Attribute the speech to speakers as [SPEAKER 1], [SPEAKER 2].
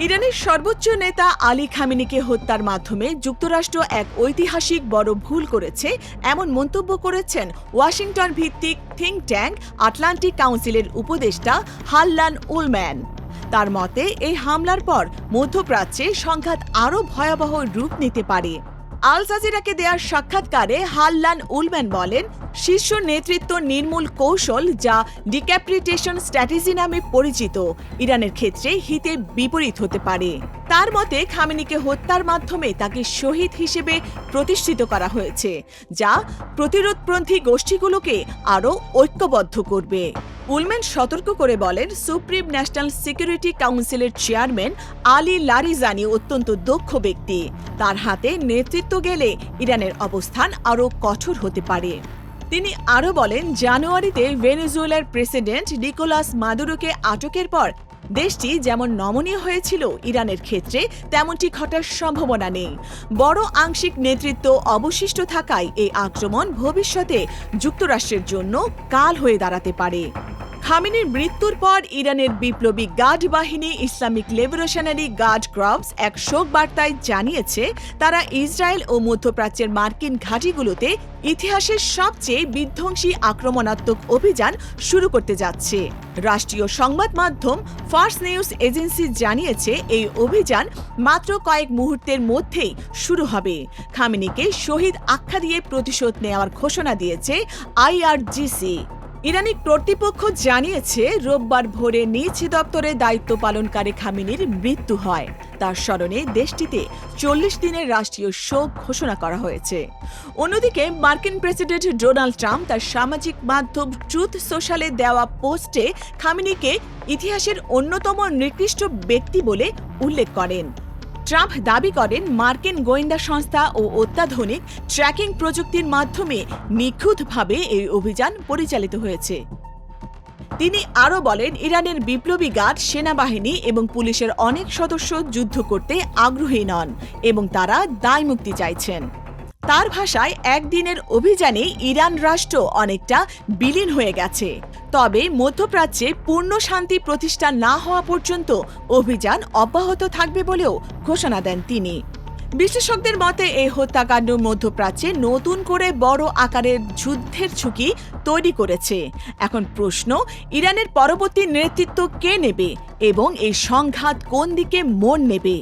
[SPEAKER 1] ইরানের সর্বোচ্চ নেতা আলী খামেনিকে হত্যার মাধ্যমে যুক্তরাষ্ট্র এক ঐতিহাসিক বড় ভুল করেছে এমন মন্তব্য করেছেন ওয়াশিংটন ভিত্তিক থিঙ্ক ট্যাঙ্ক আটলান্টিক কাউন্সিলের উপদেষ্টা হাল্লান উলম্যান। তার মতে এই হামলার পর মধ্যপ্রাচ্যে সংঘাত আরও ভয়াবহ রূপ নিতে পারে। আল জাজিরাকে দেওয়া সাক্ষাৎকারে হাল্লান উলম্যান বলেন, শীর্ষ নেতৃত্ব নির্মূল কৌশল যা ডিক্যাপিটেশন স্ট্র্যাটেজি নামে পরিচিত ইরানের ক্ষেত্রে হিতে বিপরীত হতে পারে। তার মতে খামেনিকে হত্যার মাধ্যমে তাকে শহীদ হিসেবে প্রতিষ্ঠিত করা হয়েছে, যা প্রতিরোধপন্থী গোষ্ঠীগুলোকে আরও ঐক্যবদ্ধ করবে। উলম্যান সতর্ক করে বলেন, সুপ্রিম ন্যাশনাল সিকিউরিটি কাউন্সিলের চেয়ারম্যান আলী লারিজানি অত্যন্ত দক্ষ ব্যক্তি। তার হাতে নেতৃত্ব গেলে ইরানের অবস্থান আরও কঠোর হতে পারে। তিনি আরও বলেন, জানুয়ারিতে ভেনেজুয়েলার প্রেসিডেন্ট নিকোলাস মাদুরোকে আটকের পর দেশটি যেমন নমনীয় হয়েছিল, ইরানের ক্ষেত্রে তেমনটি ঘটার সম্ভাবনা নেই। বড় আংশিক নেতৃত্ব অবশিষ্ট থাকায় এই আক্রমণ ভবিষ্যতে যুক্তরাষ্ট্রের জন্য কাল হয়ে দাঁড়াতে পারে। খামেনির মৃত্যুর পর ইরানের বিপ্লবী গার্ড বাহিনী ইসলামিক লিবারেশনারি গার্ড কর্পস এক শোক বার্তায় জানিয়েছে, তারা ইসরায়েল ও মধ্যপ্রাচ্যের মার্কিন ঘাঁটিগুলোতে ইতিহাসের সবচেয়ে বিধ্বংসী আক্রমণাত্মক অভিযান শুরু করতে যাচ্ছে। রাষ্ট্রীয় সংবাদ মাধ্যম ফার্স নিউজ এজেন্সি জানিয়েছে, এই অভিযান মাত্র কয়েক মুহূর্তের মধ্যেই শুরু হবে। খামেনিকে শহীদ আখ্যা দিয়ে প্রতিশোধ নেওয়ার ঘোষণা দিয়েছে IRGC। ইরানি কর্তৃপক্ষ জানিয়েছে, রোববার ভোরে নিজ দপ্তরে দায়িত্ব পালনকারী খামেনির মৃত্যু হয়। তার স্মরণে দেশটিতে 40 দিনের রাষ্ট্রীয় শোক ঘোষণা করা হয়েছে। অন্যদিকে মার্কিন প্রেসিডেন্ট ডোনাল্ড ট্রাম্প তার সামাজিক মাধ্যম ট্রুথ সোশ্যালে দেওয়া পোস্টে খামেনিকে ইতিহাসের অন্যতম নিকৃষ্ট ব্যক্তি বলে উল্লেখ করেন। ট্রাম্প দাবি করেন, মার্কিন গোয়েন্দা সংস্থা ও অত্যাধুনিক ট্র্যাকিং প্রযুক্তির মাধ্যমে নিখুঁতভাবে এই অভিযান পরিচালিত হয়েছে। তিনি আরও বলেন, ইরানের বিপ্লবী গার্ড, সেনাবাহিনী এবং পুলিশের অনেক সদস্য যুদ্ধ করতে আগ্রহী নন এবং তারা দায়মুক্তি চাইছেন। তার ভাষায়, একদিনের অভিযানে ইরান রাষ্ট্র অনেকটা বিলীন হয়ে গেছে, তবে মধ্যপ্রাচ্যে পূর্ণ শান্তি প্রতিষ্ঠা না হওয়া পর্যন্ত অভিযান অব্যাহত থাকবে বলেও ঘোষণা দেন তিনি। বিশেষজ্ঞদের মতে এই হত্যাকাণ্ড মধ্যপ্রাচ্যে নতুন করে বড় আকারের যুদ্ধের ঝুঁকি তৈরি করেছে। এখন প্রশ্ন, ইরানের পরবর্তী নেতৃত্ব কে নেবে এবং এই সংঘাত কোন দিকে মোড় নেবে?